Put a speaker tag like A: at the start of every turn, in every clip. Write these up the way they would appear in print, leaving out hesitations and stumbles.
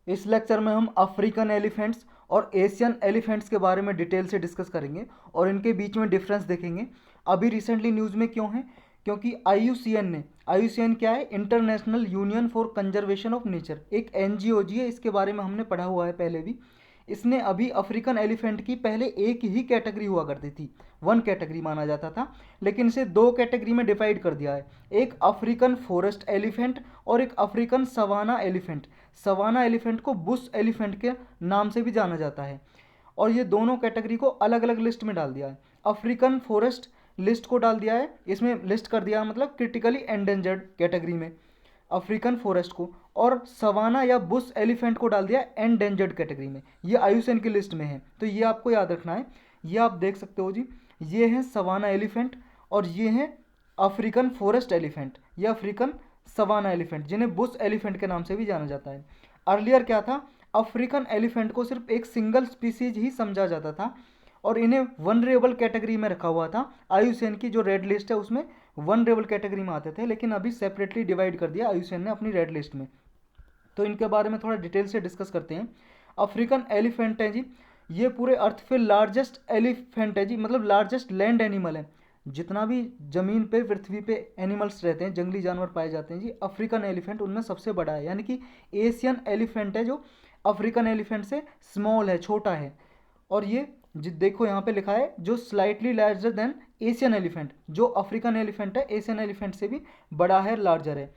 A: इस लेक्चर में हम अफ्रीकन एलिफेंट्स और एशियन एलिफेंट्स के बारे में डिटेल से डिस्कस करेंगे और इनके बीच में डिफरेंस देखेंगे। अभी रिसेंटली न्यूज़ में क्यों है? क्योंकि आईयूसीएन क्या है? International union for conservation of nature, एक एनजीओ जी है। इसके बारे में हमने पढ़ा हुआ है पहले भी। इसने अभी अफ्रीकन एलिफेंट की पहले एक ही कैटेगरी हुआ करती थी, वन कैटेगरी माना जाता था, लेकिन इसे दो कैटेगरी में डिवाइड कर दिया है। एक अफ्रीकन फॉरेस्ट एलिफेंट और एक African savanna elephant. Savanna elephant को बुश एलिफेंट के नाम से भी जाना जाता है। और ये दोनों कैटेगरी को अलग अलग लिस्ट में डाल दिया है। अफ्रीकन फॉरेस्ट लिस्ट को डाल दिया है, इसमें लिस्ट कर दिया मतलब क्रिटिकली एंडेंजर्ड कैटेगरी में अफ्रीकन फॉरेस्ट को, और सवाना या बुश एलिफेंट को डाल दिया एंडेंजर्ड कैटेगरी में। ये आयुसेन की लिस्ट में है, तो ये आपको याद रखना है। ये आप देख सकते हो जी, ये है सवाना एलिफेंट और ये है अफ्रीकन फॉरेस्ट एलिफेंट, ये अफ्रीकन सवाना एलिफेंट, जिन्हें बुश एलिफेंट के नाम से भी जाना जाता है। अर्लियर क्या था? अफ्रीकन एलिफेंट को सिर्फ एक सिंगल स्पीसीज ही समझा जाता था और इन्हें वनरेबल कैटेगरी में रखा हुआ था। आयुसेन की जो रेड लिस्ट है उसमें वनरेबल कैटेगरी में आते थे, लेकिन अभी सेपरेटली डिवाइड कर दिया आयुसेन ने अपनी रेड लिस्ट में। तो इनके बारे में थोड़ा डिटेल से डिस्कस करते हैं। अफ्रीकन एलिफेंट है जी, ये पूरे अर्थ पे लार्जेस्ट एलिफेंट है जी, मतलब लार्जेस्ट लैंड एनिमल है। जितना भी जमीन पे पृथ्वी पे एनिमल्स रहते हैं, जंगली जानवर पाए जाते हैं जी, अफ्रीकन एलिफेंट उनमें सबसे बड़ा है। यानी कि एशियन एलिफेंट है जो अफ्रीकन एलिफेंट से स्मॉल है, छोटा है। और ये देखो यहाँ पे लिखा है जो slightly larger than Asian elephant, जो अफ्रीकन एलिफेंट है एशियन एलिफेंट से भी बड़ा है, लार्जर है।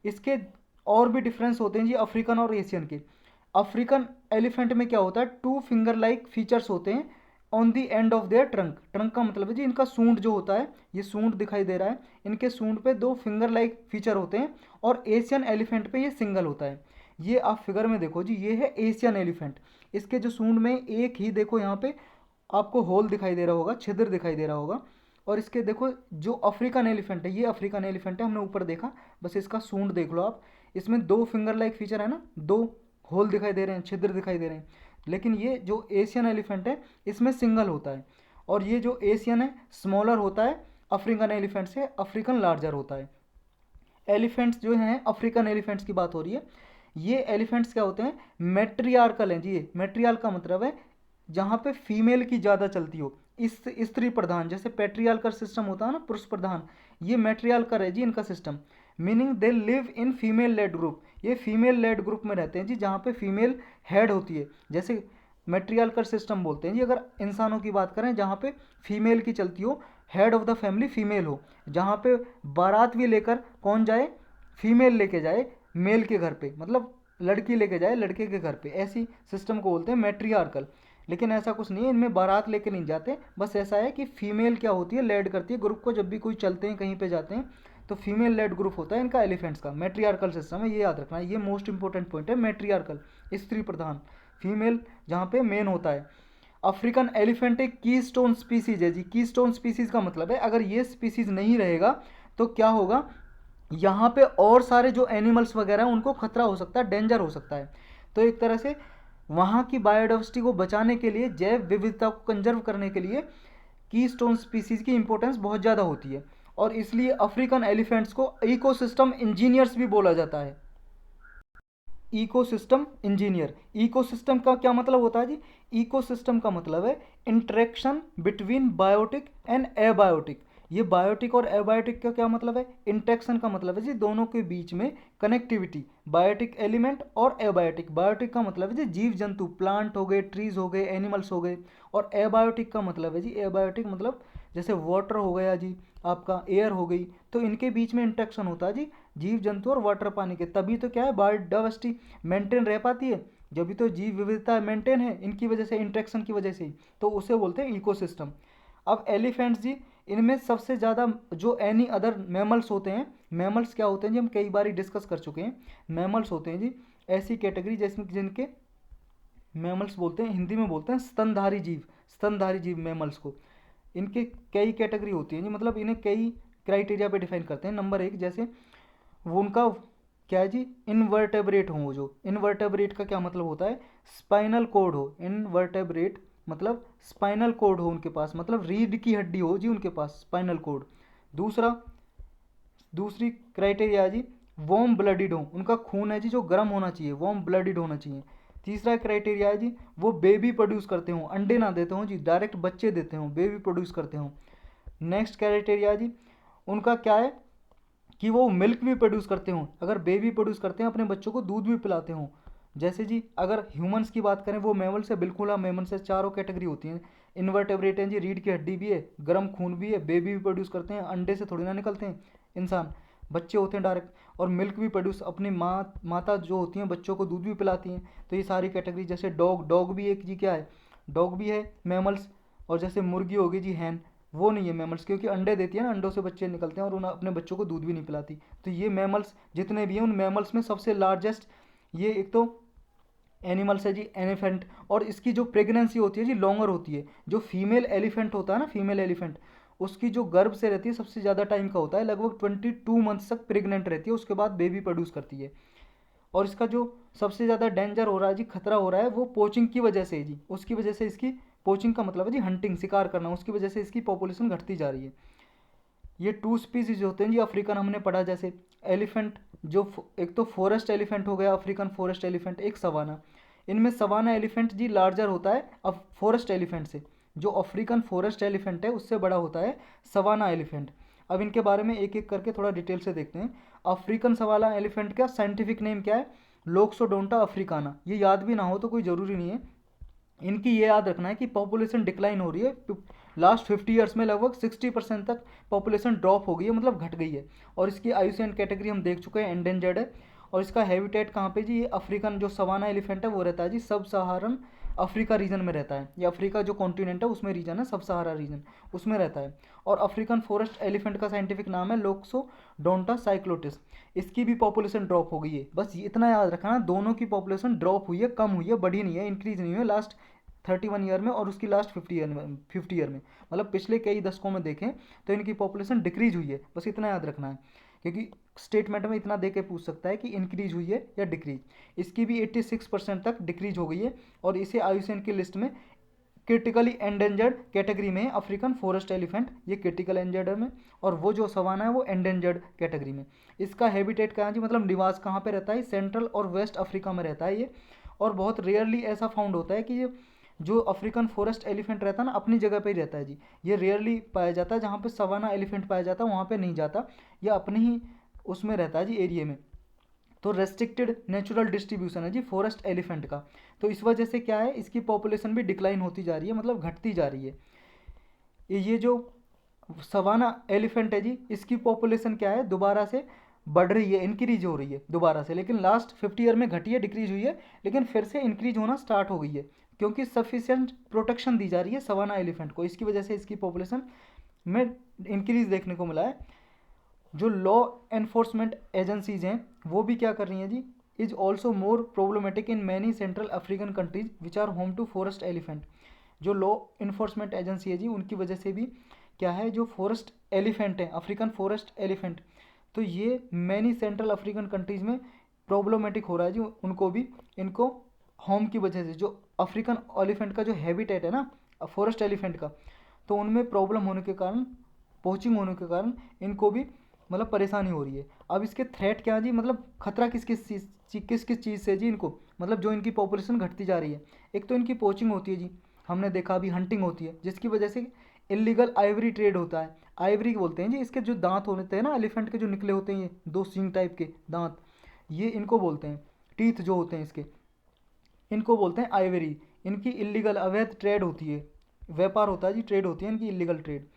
A: इसके और भी डिफरेंस होते हैं जी अफ्रीकन और एशियन के। अफ्रीकन एलिफेंट में क्या होता है? टू फिंगर लाइक फीचर्स होते हैं on the end of their trunk. Trunk का मतलब है जी इनका सूंड जो होता है, ये सूंड दिखाई दे रहा है, इनके सूंड पे दो फिंगर लाइक फीचर होते हैं। और एशियन एलिफेंट पे ये सिंगल होता है। ये आप फिगर में देखो जी, ये है एशियन एलिफेंट। इसके जो सूंड में एक ही देखो यहाँ पे आपको होल दिखाई दे रहा होगा, छिद्र दिखाई दे रहा होगा। और इसके देखो जो अफ्रीकन एलिफेंट है, ये अफ्रीकन एलिफेंट है, हमने ऊपर देखा, बस इसका सूंड देख लो आप। इसमें दो फिंगर लाइक फीचर है ना, दो होल दिखाई दे रहे हैं, छिद्र दिखाई दे रहे हैं। लेकिन ये जो एशियन एलिफेंट है इसमें सिंगल होता है। और ये जो एशियन है स्मॉलर होता है अफ्रीकन एलिफेंट से, अफ्रीकन लार्जर होता है। एलिफेंट्स जो हैं, अफ्रीकन एलिफेंट्स की बात हो रही है, ये एलिफेंट्स क्या होते हैं? मैट्रियार्कल हैं जी। ये मैट्रियार्क का मतलब है जहाँ पे फीमेल की ज़्यादा चलती हो, इस स्त्री प्रधान, जैसे पेट्रियार्कल सिस्टम होता है ना, पुरुष प्रधान, ये मैट्रियार्कल है जी इनका system. Meaning they live in female led group, ये फीमेल लेड ग्रुप में रहते हैं जी, जहाँ पे फीमेल हेड होती है। जैसे मैट्रियार्कल सिस्टम बोलते हैं जी अगर इंसानों की बात करें, जहाँ पे फीमेल की चलती हो, head of the family female हो, जहाँ पे बारात भी लेकर कौन जाए? फीमेल लेके जाए मेल के घर पे, मतलब लड़की लेके जाए लड़के के घर पे, ऐसी सिस्टम को बोलते हैं मैट्रियार्कल। लेकिन ऐसा कुछ नहीं है, इनमें बारात लेके नहीं जाते, बस ऐसा है कि फीमेल क्या होती है? लेड करती है ग्रुप को। जब भी कोई चलते हैं कहीं पे जाते हैं तो फीमेल लेड ग्रुप होता है इनका, एलिफेंट्स का मैट्रियार्कल सिस्टम है, ये याद रखना है। ये मोस्ट इंपॉर्टेंट पॉइंट है, मैट्रियार्कल, स्त्री प्रधान, फीमेल जहाँ पे मेन होता है। अफ्रीकन एलिफेंट एक की स्टोन स्पीसीज है जी। की स्टोन स्पीसीज का मतलब है अगर ये स्पीसीज नहीं रहेगा तो क्या होगा? यहाँ पे और सारे जो एनिमल्स वगैरह हैं उनको खतरा हो सकता है, डेंजर हो सकता है। तो एक तरह से वहाँ की बायोडाइवर्सिटी को बचाने के लिए, जैव विविधता को कंजर्व करने के लिए की स्टोन स्पीसीज की इंपॉर्टेंस बहुत ज़्यादा होती है। और इसलिए अफ्रीकन एलिफेंट्स को इकोसिस्टम इंजीनियर्स भी बोला जाता है। इकोसिस्टम इंजीनियर, इकोसिस्टम का क्या मतलब होता है जी? इकोसिस्टम का मतलब है interaction between biotic and abiotic. ये बायोटिक और एबायोटिक का क्या मतलब है? इंटरेक्शन का मतलब है जी दोनों के बीच में कनेक्टिविटी, बायोटिक एलिमेंट और एबायोटिक। बायोटिक का मतलब है जी जीव जंतु, प्लांट हो गए, ट्रीज हो गए, एनिमल्स हो गए। और एबायोटिक का मतलब है जी, एबायोटिक मतलब जैसे वाटर हो गया जी, आपका एयर हो गई, तो इनके बीच में इंटरेक्शन होता है जी जीव जंतु और वाटर पानी के, तभी तो क्या है बायोडाइवर्सिटी मेंटेन रह पाती है। जब भी तो जीव विविधता मेंटेन है इनकी वजह से, इंटरेक्शन की वजह से ही, तो उसे बोलते हैं इकोसिस्टम। अब एलिफेंट्स जी, इनमें सबसे ज़्यादा जो एनी अदर मैमल्स होते हैं, मैमल्स क्या होते हैं जी हम कई बार डिस्कस कर चुके हैं। मैमल्स होते हैं जी ऐसी कैटेगरी जैसे जिनके मैमल्स बोलते हैं, हिंदी में बोलते हैं स्तनधारी जीव, स्तनधारी जीव मैमल्स को। इनके कई कैटेगरी होती है जी, मतलब इन्हें कई क्राइटेरिया पे डिफाइन करते हैं। नंबर एक, जैसे वो उनका क्या है जी? इनवर्टेब्रेट हो, जो इनवर्टेब्रेट का क्या मतलब होता है? स्पाइनल कोड हो। इनवर्टेब्रेट मतलब स्पाइनल कोड हो उनके पास, मतलब रीढ़ की हड्डी हो जी उनके पास, स्पाइनल कोड। दूसरा, दूसरी क्राइटेरिया जी वार्म ब्लडिड हो, उनका खून है जी जो गर्म होना चाहिए, वार्म ब्लडिड होना चाहिए। तीसरा क्राइटेरिया है जी वो बेबी प्रोड्यूस करते हो, अंडे ना देते हो जी, डायरेक्ट बच्चे देते हो, बेबी प्रोड्यूस करते हो। नेक्स्ट क्राइटेरिया जी उनका क्या है कि वो मिल्क भी प्रोड्यूस करते हो, अगर बेबी प्रोड्यूस करते हैं अपने बच्चों को दूध भी पिलाते हो। जैसे जी अगर ह्यूमंस की बात करें वो मैमल से बिल्कुल, हाँ मैमल से चारों कैटेगरी होती हैं। इन्वर्टेब्रेट हैं जी, रीढ़ की हड्डी भी है, गर्म खून भी है, बेबी भी प्रोड्यूस करते हैं, अंडे से थोड़ी ना निकलते हैं इंसान, बच्चे होते हैं डायरेक्ट। और मिल्क भी प्रोड्यूस, अपनी माता जो होती हैं बच्चों को दूध भी पिलाती हैं। तो ये सारी कैटेगरी, जैसे डॉग भी एक जी क्या है, डॉग भी है मैमल्स। और जैसे मुर्गी होगी जी हैन, वो नहीं है मैमल्स, क्योंकि अंडे देती है ना, अंडों से बच्चे निकलते हैं और उन्हें अपने बच्चों को दूध भी नहीं पिलाती। तो ये मैमल्स जितने भी हैं उन मैमल्स में सबसे लार्जेस्ट ये एक तो एनिमल्स है जी एलिफेंट। और इसकी जो प्रेगनेंसी होती है जी लॉन्गर होती है। जो फीमेल एलिफेंट होता है ना, फीमेल एलिफेंट, उसकी जो गर्भ से रहती है सबसे ज़्यादा टाइम का होता है, लगभग 22 मंथ्स तक प्रेग्नेंट रहती है, उसके बाद बेबी प्रोड्यूस करती है। और इसका जो सबसे ज़्यादा डेंजर हो रहा है जी, खतरा हो रहा है, वो पोचिंग की वजह से है जी। उसकी वजह से इसकी, पोचिंग का मतलब है जी हंटिंग, शिकार करना, उसकी वजह से इसकी पॉपुलेशन घटती जा रही है। ये 2 स्पीसीज होते हैं जी अफ्रीकन, हमने पढ़ा जैसे एलिफेंट, जो एक तो फॉरेस्ट एलिफेंट हो गया, अफ्रीकन फॉरेस्ट एलिफेंट, एक सवाना। इनमें सवाना एलिफेंट जी लार्जर होता है अब फॉरेस्ट एलिफेंट से। जो अफ्रीकन फॉरेस्ट एलिफेंट है उससे बड़ा होता है सवाना एलिफेंट। अब इनके बारे में एक एक करके थोड़ा डिटेल से देखते हैं। अफ्रीकन सवाना एलिफेंट का साइंटिफिक नेम क्या है? लोक्सोडोंटा अफ्रीकाना। ये याद भी ना हो तो कोई ज़रूरी नहीं है। इनकी ये याद रखना है कि पॉपुलेशन डिक्लाइन हो रही है, लास्ट 50 ईयर्स में लगभग 60% तक पॉपुलेशन ड्रॉप हो गई है, मतलब घट गई है। और इसकी आयुसियन कैटेगरी हम देख चुके हैं, एंडेंजर्ड है। और इसका हैबिटेट कहाँ पे जी? ये अफ्रीकन जो सवाना एलिफेंट है वो रहता है जी सब सहारन अफ्रीका रीजन में रहता है। ये अफ्रीका जो कॉन्टिनेंट है उसमें रीजन है, सब सहारा रीजन, उसमें रहता है। और अफ्रीकन फॉरेस्ट एलिफेंट का साइंटिफिक नाम है लोक्सोडोंटा साइक्लोटिस। इसकी भी पॉपुलेशन ड्रॉप हो गई है, बस ये इतना याद रखना, दोनों की पॉपुलेशन ड्रॉप हुई है, कम हुई है, बढ़ी नहीं है, इंक्रीज नहीं हुई है लास्ट 31 ईयर में और उसकी लास्ट 50 ईयर में मतलब पिछले कई दशकों में देखें तो इनकी पॉपुलेशन डिक्रीज हुई है, बस इतना याद रखना है। क्योंकि स्टेटमेंट में इतना दे के पूछ सकता है कि इंक्रीज हुई है या डिक्रीज। इसकी भी 86% तक डिक्रीज हो गई है और इसे आयुसीएन की लिस्ट में क्रिटिकली एंडेंजर्ड कैटेगरी में है। अफ्रीकन फॉरेस्ट एलिफेंट ये क्रिटिकल एंडेंजर्ड में, और वो जो सवाना है वो एंडेंजर्ड कैटेगरी में। इसका हैबिटेट कहाँ जी, मतलब निवास कहाँ पे रहता है? सेंट्रल और वेस्ट अफ्रीका में रहता है ये। और बहुत रेयरली ऐसा फाउंड होता है कि ये जो अफ्रीकन फॉरेस्ट एलिफेंट रहता है ना अपनी जगह पे ही रहता है जी। ये रेयरली पाया जाता है, जहाँ पे सवाना एलिफेंट पाया जाता है वहाँ पे नहीं जाता, ये अपने ही उसमें रहता है जी एरिया में। तो रेस्ट्रिक्टेड नेचुरल डिस्ट्रीब्यूशन है जी फॉरेस्ट एलिफेंट का। तो इस वजह से क्या है, इसकी पॉपुलेशन भी डिक्लाइन होती जा रही है, मतलब घटती जा रही है। ये जो सवाना एलिफेंट है जी, इसकी पॉपुलेशन क्या है, दोबारा से बढ़ रही है, इंक्रीज हो रही है दोबारा से, लेकिन लास्ट 50 ईयर में घटी है, डिक्रीज हुई है, लेकिन फिर से इंक्रीज होना स्टार्ट हो गई है, क्योंकि सफिशिएंट प्रोटेक्शन दी जा रही है सवाना एलिफेंट को। इसकी वजह से इसकी पॉपुलेशन में इंक्रीज देखने को मिला है। जो लॉ एनफोर्समेंट एजेंसीज हैं वो भी क्या कर रही हैं जी, is also more problematic in many central African countries which are home to forest elephant. जो लॉ इन्फोर्समेंट एजेंसी है जी उनकी वजह से भी क्या है, जो फॉरेस्ट एलिफेंट है, अफ्रीकन फॉरेस्ट एलिफेंट, तो ये मैनी सेंट्रल अफ्रीकन कंट्रीज़ में प्रॉब्लमेटिक हो रहा है जी उनको भी, इनको होम की वजह से। जो अफ्रीकन एलिफेंट का जो हैबिटेट है ना फॉरेस्ट एलिफेंट का, तो उनमें प्रॉब्लम होने के कारण, पोचिंग होने के कारण इनको भी मतलब परेशानी हो रही है। अब इसके थ्रेट क्या है जी, मतलब खतरा किस किस चीज़ से जी इनको, मतलब जो इनकी पॉपुलेशन घटती जा रही है। एक तो इनकी पोचिंग होती है जी, हमने देखा अभी हंटिंग होती है, जिसकी वजह से इलीगल आइवरी ट्रेड होता है। आइवरी बोलते हैं जी, इसके जो दांत होते हैं ना एलिफेंट के जो निकले होते हैं, ये दो सींग टाइप के दांत, ये इनको बोलते हैं, टीथ जो होते हैं इसके, इनको बोलते हैं आइवरी। इनकी इलीगल अवैध ट्रेड होती है, व्यापार होता है जी, ट्रेड होती है इनकी इलीगल ट्रेड।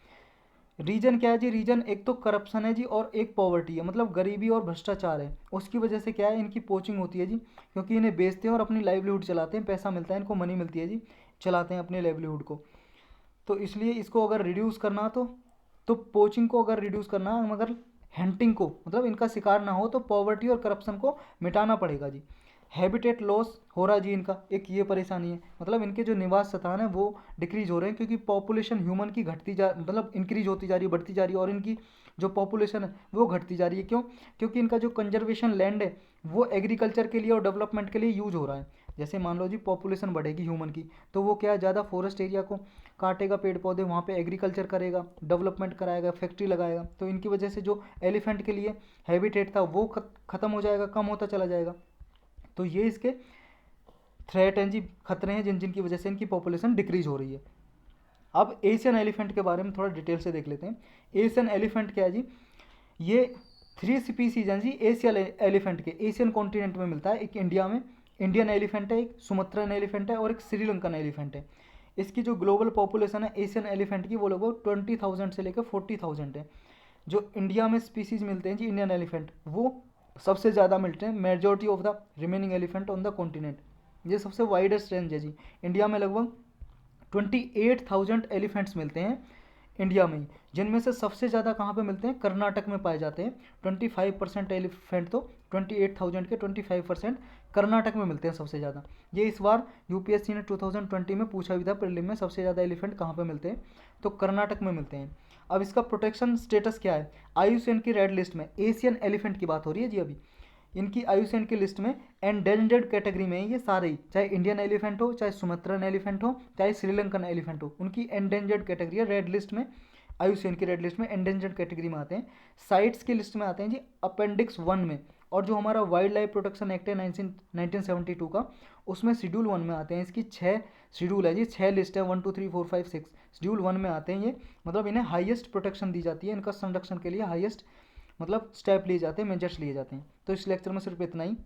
A: रीजन क्या है जी, रीजन एक तो करप्शन है जी और एक पॉवर्टी है, मतलब गरीबी और भ्रष्टाचार है। उसकी वजह से क्या है, इनकी पोचिंग होती है जी, क्योंकि इन्हें बेचते हैं और अपनी लाइवलीहुड चलाते हैं, पैसा मिलता है इनको, मनी मिलती है जी, चलाते हैं अपने लाइवलीहुड को। तो इसलिए इसको अगर रिड्यूस करना तो पोचिंग को अगर रिड्यूस करना है, मगर हंटिंग को, मतलब इनका शिकार ना हो, तो पॉवर्टी और करप्शन को मिटाना पड़ेगा जी। हैबिटेट लॉस हो रहा है जी इनका, एक ये परेशानी है, मतलब इनके जो निवास स्थान है वो डिक्रीज हो रहे हैं, क्योंकि पॉपुलेशन ह्यूमन की घटती जा, मतलब इंक्रीज होती जा रही है, बढ़ती जा रही है, और इनकी जो पॉपुलेशन है वो घटती जा रही है। क्यों? क्योंकि इनका जो कंजर्वेशन लैंड है वो एग्रीकल्चर के लिए और डेवलपमेंट के लिए यूज हो रहा है। जैसे मान लो जी पॉपुलेशन बढ़ेगी ह्यूमन की, तो वो क्या है, ज़्यादा फॉरेस्ट एरिया को काटेगा, पेड़ पौधे, वहाँ पे एग्रीकल्चर करेगा, डेवलपमेंट कराएगा, फैक्ट्री लगाएगा, तो इनकी वजह से जो एलिफेंट के लिए हैबिटेट था वो ख़त्म हो जाएगा, कम होता चला जाएगा। तो ये इसके थ्रेट हैं जी, खतरे हैं जिनकी वजह से इनकी पॉपुलेशन डिक्रीज हो रही है। अब एशियन एलिफेंट के बारे में थोड़ा डिटेल से देख लेते हैं। एशियन एलिफेंट क्या है जी, ये 3 स्पीसीज हैं जी एशियन एलिफेंट के। एशियन कॉन्टिनेंट में मिलता है, एक इंडिया में इंडियन एलिफेंट है, एक सुमत्रन एलिफेंट है और एक श्रीलंकन एलिफेंट है। इसकी जो ग्लोबल पॉपुलेशन है एशियन एलिफेंट की वो लगभग 20,000 से लेकर 40,000 है। जो इंडिया में स्पीसीज मिलते हैं जी इंडियन एलिफेंट, वो सबसे ज़्यादा मिलते हैं, majority of the remaining elephant on the continent. ये सबसे वाइडेस्ट रेंज है जी। इंडिया में लगभग 28,000 एलिफेंट्स मिलते हैं इंडिया में ही, जिनमें से सबसे ज़्यादा कहाँ पे मिलते हैं, कर्नाटक में पाए जाते हैं। 25% एलिफेंट, तो 28,000 के 25% कर्नाटक में मिलते हैं सबसे ज़्यादा। ये इस बार यूपीएससी ने 2020 में पूछा भी था प्रीलिम में, सबसे ज़्यादा एलिफेंट कहाँ पे मिलते हैं, तो कर्नाटक में मिलते हैं। अब इसका प्रोटेक्शन स्टेटस क्या है, आईयूसीएन की रेड लिस्ट में एशियन एलिफेंट की बात हो रही है जी अभी, इनकी आईयूसीएन की लिस्ट में एंडेंजर्ड कैटेगरी में है ये सारे ही, चाहे इंडियन एलिफेंट हो, चाहे सुमत्रन एलिफेंट हो, चाहे श्रीलंकन एलिफेंट हो, उनकी एंडेंजर्ड कैटेगरी है रेड लिस्ट में। आईयूसीएन की रेड लिस्ट में एंडेंजर्ड कैटेगरी में आते हैं। साइट्स की लिस्ट में आते हैं जी अपेंडिक्स 1 में। और जो हमारा वाइल्ड लाइफ प्रोटेक्शन एक्ट है 1972 का, उसमें शेड्यूल 1 में आते हैं। इसकी 6 शेड्यूल है जी, 6 लिस्ट है, 1 2 3 4 5 6, शेड्यूल 1 में आते हैं ये। मतलब इन्हें हाईएस्ट प्रोटेक्शन दी जाती है, इनका संरक्षण के लिए हाईएस्ट मतलब स्टेप लिए जाते हैं, मेजर्स लिए जाते हैं। तो इस लेक्चर में सिर्फ इतना ही।